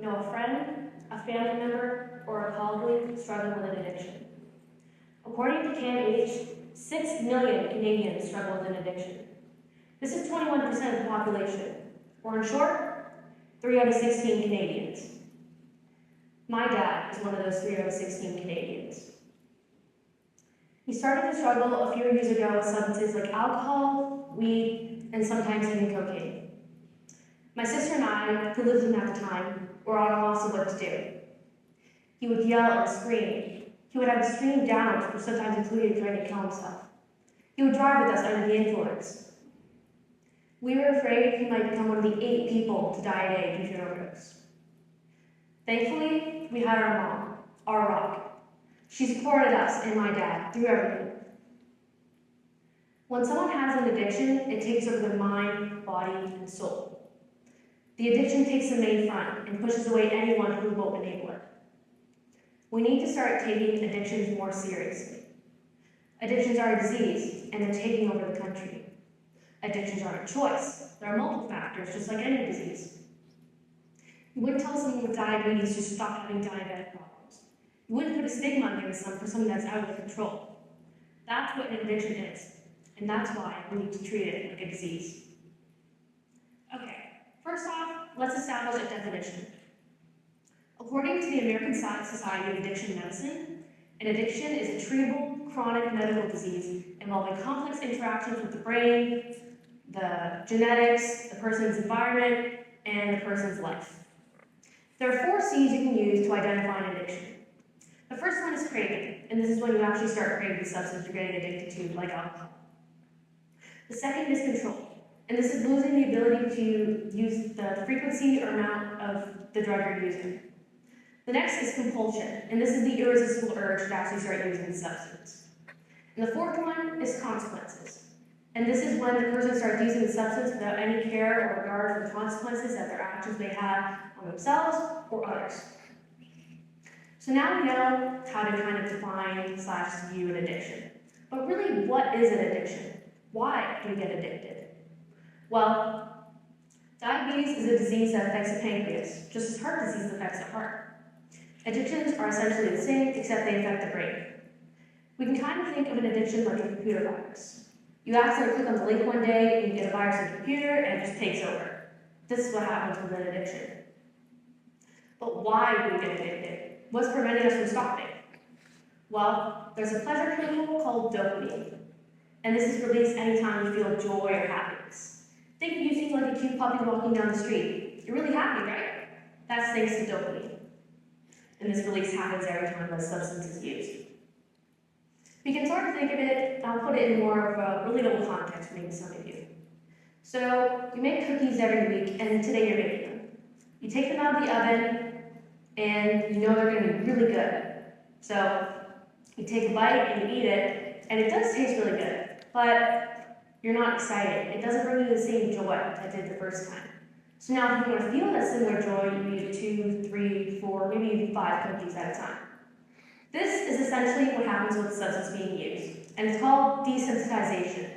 know a friend, a family member, or a colleague struggling with an addiction. According to CAMH, 6 million Canadians struggle with an addiction. This is 21% of the population, or in short, 3 out of 16 Canadians. My dad is one of those 3 out of 16 Canadians. He started to struggle a few years ago with substances like alcohol, weed, and sometimes even cocaine. My sister and I, who lived with him at the time, were on a loss of what to do. He would yell and scream. He would have extreme downers, which sometimes included trying to kill himself. He would drive with us under the influence. We were afraid he might become one of the 8 people to die a day due to an overdose. Thankfully, we had our mom, our rock. She supported us and my dad through everything. When someone has an addiction, it takes over their mind, body, and soul. The addiction takes the main front and pushes away anyone who won't enable it. We need to start taking addictions more seriously. Addictions are a disease, and they're taking over the country. Addictions aren't a choice. There are multiple factors, just like any disease. You wouldn't tell someone with diabetes to stop having diabetic problems. You wouldn't put a stigma against them for something that's out of control. That's what an addiction is, and that's why we need to treat it like a disease. Okay, first off, let's establish a definition. According to the American Society of Addiction Medicine, an addiction is a treatable, chronic medical disease involving complex interactions with the brain, the genetics, the person's environment, and the person's life. There are 4 C's you can use to identify an addiction. The first one is craving, and this is when you actually start craving the substance you're getting addicted to, like alcohol. The second is control, and this is losing the ability to use the frequency or amount of the drug you're using. The next is compulsion, and this is the irresistible urge to actually start using the substance. And the fourth one is consequences. And this is when the person starts using the substance without any care or regard for the consequences that their actions may have on themselves or others. So now we know how to kind of define/view an addiction. But really, what is an addiction? Why do we get addicted? Well, diabetes is a disease that affects the pancreas, just as heart disease affects the heart. Addictions are essentially the same, except they affect the brain. We can kind of think of an addiction like a computer virus. You accidentally click on the link one day, and you get a virus in the computer, and it just takes over. This is what happens with an addiction. But why do we get addicted? What's preventing us from stopping? Well, there's a pleasure chemical called dopamine, and this is released anytime you feel joy or happiness. Think of you seeing like a cute puppy walking down the street. You're really happy, right? That's thanks to dopamine. And this release happens every time a substance is used. We can sort of think of it, I'll put it in more of a relatable context for maybe some of you. So, you make cookies every week, and today you're making them. You take them out of the oven, and you know they're going to be really good. So, you take a bite and you eat it, and it does taste really good, but you're not excited. It doesn't bring you the same joy that it did the first time. So now, if you want to feel that similar joy, you eat 2, 3, 4, maybe even 5 cookies at a time. This is essentially what happens with the substance being used, and it's called desensitization.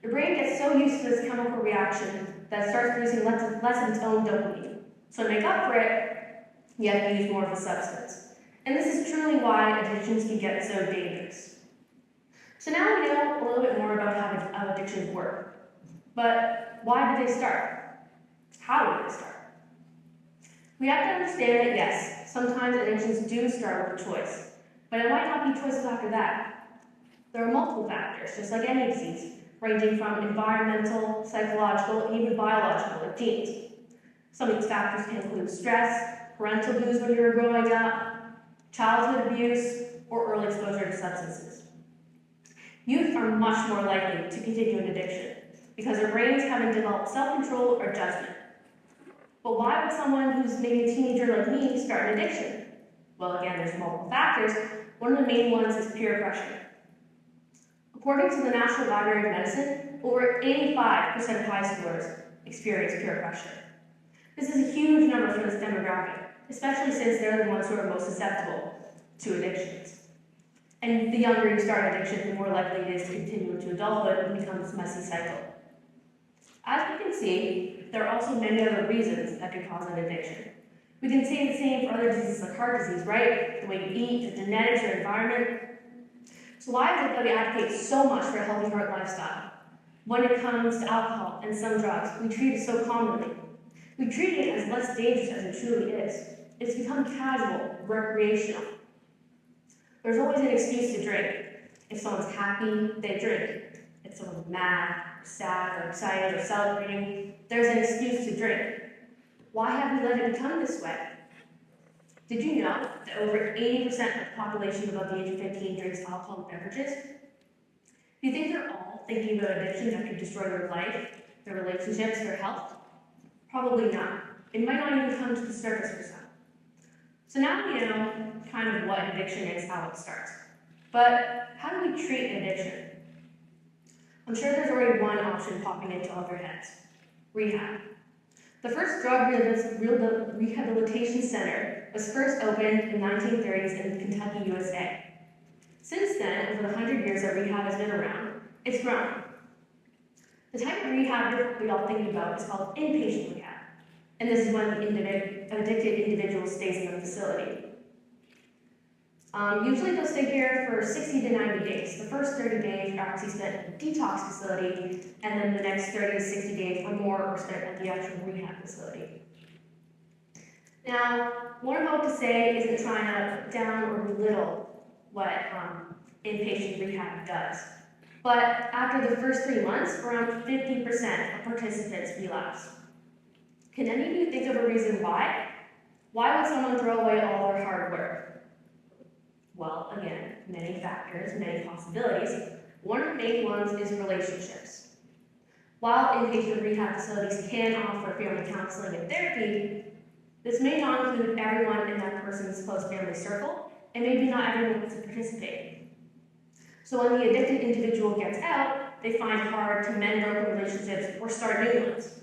Your brain gets so used to this chemical reaction that it starts producing less of its own dopamine. So to make up for it, you have to use more of the substance. And this is truly why addictions can get so dangerous. So now we know a little bit more about how addictions work. But why did they start? How did they start? We have to understand that yes, sometimes addictions do start with a choice, but it might not be choices after that. There are multiple factors, just like any disease, ranging from environmental, psychological, and even biological, like genes. Some of these factors can include stress, parental abuse when you were growing up, childhood abuse, or early exposure to substances. Youth are much more likely to continue an addiction because their brains haven't developed self-control or judgment. But why would someone who's maybe a teenager like me start an addiction? Well, again, there's multiple factors. One of the main ones is peer pressure. According to the National Library of Medicine, over 85% of high schoolers experience peer pressure. This is a huge number for this demographic, especially since they're the ones who are most susceptible to addictions. And the younger you start addiction, the more likely it is to continue into adulthood and become this messy cycle. As we can see, there are also many other reasons that could cause an addiction. We can say the same for other diseases like heart disease, right? The way you eat, your genetics, your environment. So why is it that we advocate so much for a healthy heart lifestyle? When it comes to alcohol and some drugs, we treat it so commonly. We treat it as less dangerous as it truly is. It's become casual, recreational. There's always an excuse to drink. If someone's happy, they drink. If someone's mad, or sad, or excited, or celebrating, there's an excuse to drink. Why have we let it become this way? Did you know that over 80% of the population above the age of 15 drinks alcoholic beverages? Do you think they're all thinking about addiction that could destroy their life, their relationships, their health? Probably not. It might not even come to the surface for some. So now we know kind of what addiction is, how it starts. But how do we treat an addiction? I'm sure there's already one option popping into all of your heads: rehab. The first drug rehabilitation center was first opened in the 1930s in Kentucky, USA. Since then, over the 100 years that rehab has been around, it's grown. The type of rehab we all think about is called inpatient rehab, and this is when the addicted individual stays in the facility. Usually they'll stay here for 60 to 90 days. The first 30 days are actually spent at a detox facility, and then the next 30 to 60 days or more are spent at the actual rehab facility. Now, what I'm about to say isn't trying to put down or belittle what inpatient rehab does. But after the first 3 months, around 50% of participants relapse. Can any of you think of a reason why? Why would someone throw away all their hard work? Well, again, many factors, many possibilities. One of the main ones is relationships. While inpatient rehab facilities can offer family counseling and therapy, this may not include everyone in that person's close family circle, and maybe not everyone wants to participate. So when the addicted individual gets out, they find it hard to mend broken relationships or start new ones.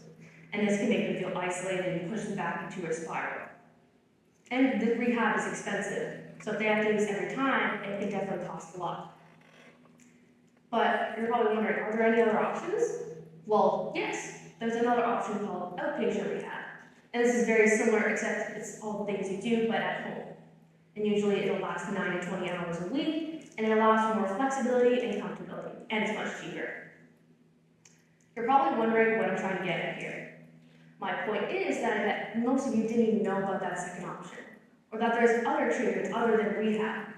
And this can make them feel isolated and push them back into a spiral. And the rehab is expensive, so if they have to do this every time, it can definitely cost a lot. But you're probably wondering, are there any other options? Well, yes, there's another option called outpatient rehab. And this is very similar, except it's all the things you do, but at home. And usually it'll last 9 to 20 hours a week, and it allows for more flexibility and comfortability, and it's much cheaper. You're probably wondering what I'm trying to get at here. My point is that most of you didn't even know about that second option, or that there's other treatments other than rehab.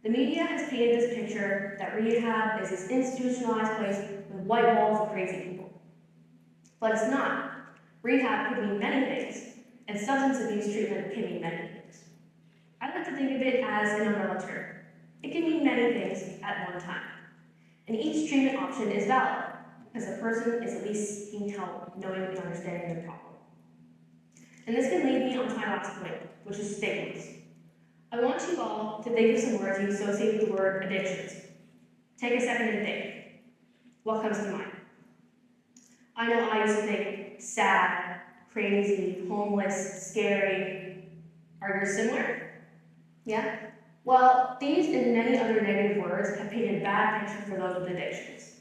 The media has painted this picture that rehab is this institutionalized place with white walls of crazy people. But it's not. Rehab could mean many things, and substance abuse treatment can mean many things. I like to think of it as an umbrella term. It can mean many things at one time. And each treatment option is valid, because the person is at least seeking help, knowing and understanding their problem. And this can lead me on to my last point, which is stigmas. I want you all to think of some words you associate with the word addictions. Take a second and think. What comes to mind? I know I used to think sad, crazy, homeless, scary. Are yours similar? Yeah? Well, these and many other negative words have painted a bad picture for those with addictions.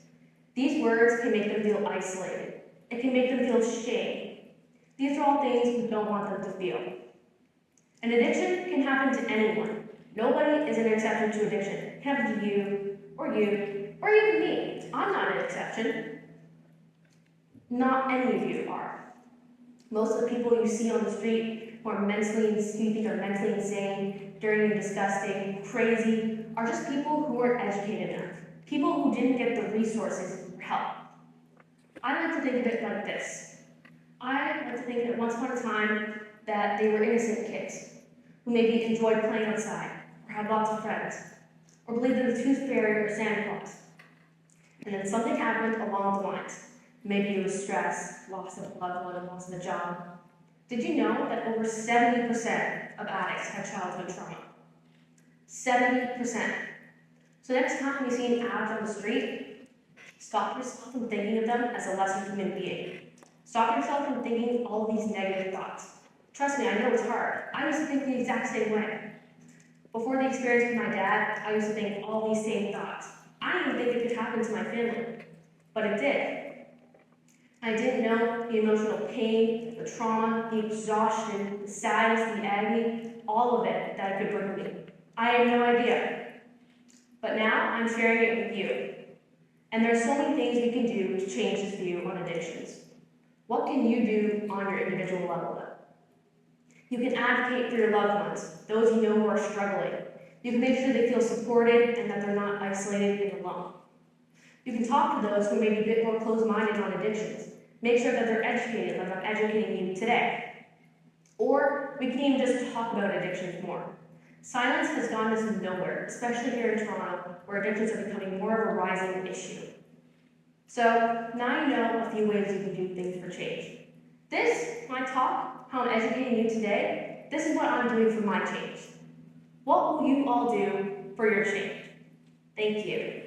These words can make them feel isolated. It can make them feel shame. These are all things we don't want them to feel. An addiction can happen to anyone. Nobody is an exception to addiction. It can happen to you, or even me. I'm not an exception. Not any of you are. Most of the people you see on the street who are mentally insane, dirty, disgusting, crazy, are just people who weren't educated enough. People who didn't get the resources for help. I like to think of it like this. I like to think that once upon a time that they were innocent kids who maybe enjoyed playing outside, or had lots of friends, or believed in the Tooth Fairy or Santa Claus. And then something happened along the lines. Maybe it was stress, loss of a loved one, loss of a job. Did you know that over 70% of addicts have childhood trauma? 70%. So next time you see an addict on the street, stop yourself from thinking of them as a lesser human being. Stop yourself from thinking all of these negative thoughts. Trust me, I know it's hard. I used to think the exact same way. Before the experience with my dad, I used to think all these same thoughts. I didn't even think it could happen to my family, but it did. I didn't know the emotional pain, the trauma, the exhaustion, the sadness, the agony, all of it that it could bring me. I had no idea. But now I'm sharing it with you. And there's so many things we can do to change this view on addictions. What can you do on your individual level though? You can advocate for your loved ones, those you know who are struggling. You can make sure they feel supported and that they're not isolated and alone. You can talk to those who may be a bit more closed-minded on addictions. Make sure that they're educated, like I'm educating you today. Or we can even just talk about addictions more. Silence has gotten us nowhere, especially here in Toronto, where addictions are becoming more of a rising issue. So now you know a few ways you can do things for change. This, my talk, how I'm educating you today, this is what I'm doing for my change. What will you all do for your change? Thank you.